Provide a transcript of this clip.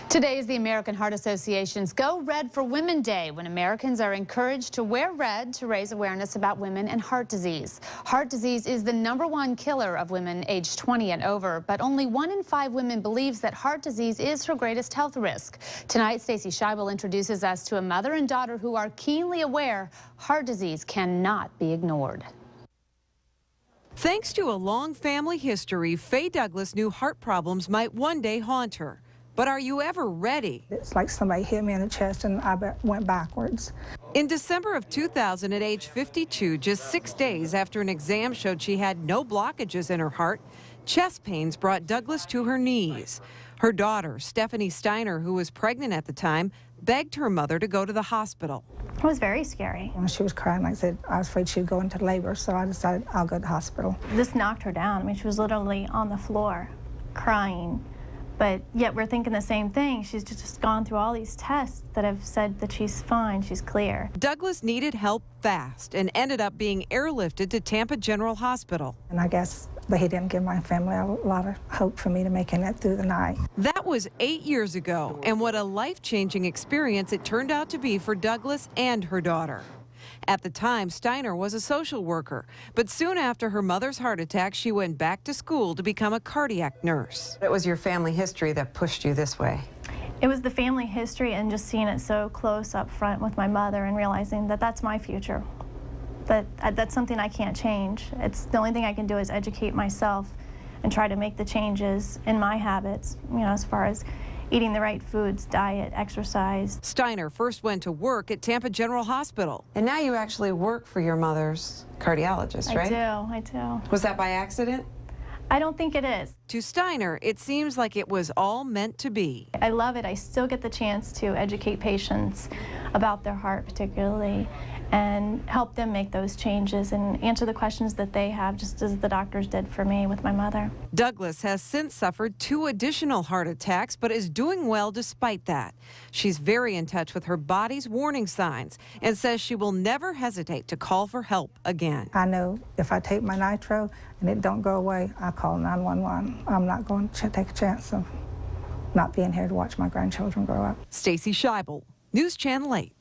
Today is the American Heart Association's Go Red for Women Day, when Americans are encouraged to wear red to raise awareness about women and heart disease. Heart disease is the #1 killer of women aged 20 and over, but only 1 in 5 women believes that heart disease is her greatest health risk. Tonight, Stacey Scheibel introduces us to a mother and daughter who are keenly aware heart disease cannot be ignored. Thanks to a long family history, Faye Douglas knew heart problems might one day haunt her. But are you ever ready? It's like somebody hit me in the chest and I went backwards. In December of 2000, at age 52, just 6 days after an exam showed she had no blockages in her heart, chest pains brought Douglas to her knees. Her daughter, Stephanie Steiner, who was pregnant at the time, begged her mother to go to the hospital. It was very scary. When she was crying, like I said, I was afraid she'd go into labor, so I decided I'll go to the hospital. This knocked her down. I mean, she was literally on the floor, crying. But yet we're thinking the same thing. She's just gone through all these tests that have said that she's fine, she's clear. Douglas needed help fast and ended up being airlifted to Tampa General Hospital. And I guess he didn't give my family a lot of hope for me to making it through the night. That was 8 years ago, and what a life-changing experience it turned out to be for Douglas and her daughter. At the time, Steiner was a social worker, but soon after her mother's heart attack, she went back to school to become a cardiac nurse. It was your family history that pushed you this way. It was the family history and just seeing it so close up front with my mother and realizing that that's my future. That's something I can't change. It's the only thing I can do is educate myself and try to make the changes in my habits, you know, as far as eating the right foods, diet, exercise. Steiner first went to work at Tampa General Hospital. And now you actually work for your mother's cardiologist, right? I do. Was that by accident? I don't think it is. To Steiner, it seems like it was all meant to be. I love it. I still get the chance to educate patients about their heart particularly and help them make those changes and answer the questions that they have, just as the doctors did for me with my mother. Douglas has since suffered 2 additional heart attacks, but is doing well despite that. She's very in touch with her body's warning signs and says she will never hesitate to call for help again. I know if I take my nitro and it don't go away, I call 911. I'm not going to take a chance of not being here to watch my grandchildren grow up. Stacey Scheibel, News Channel 8.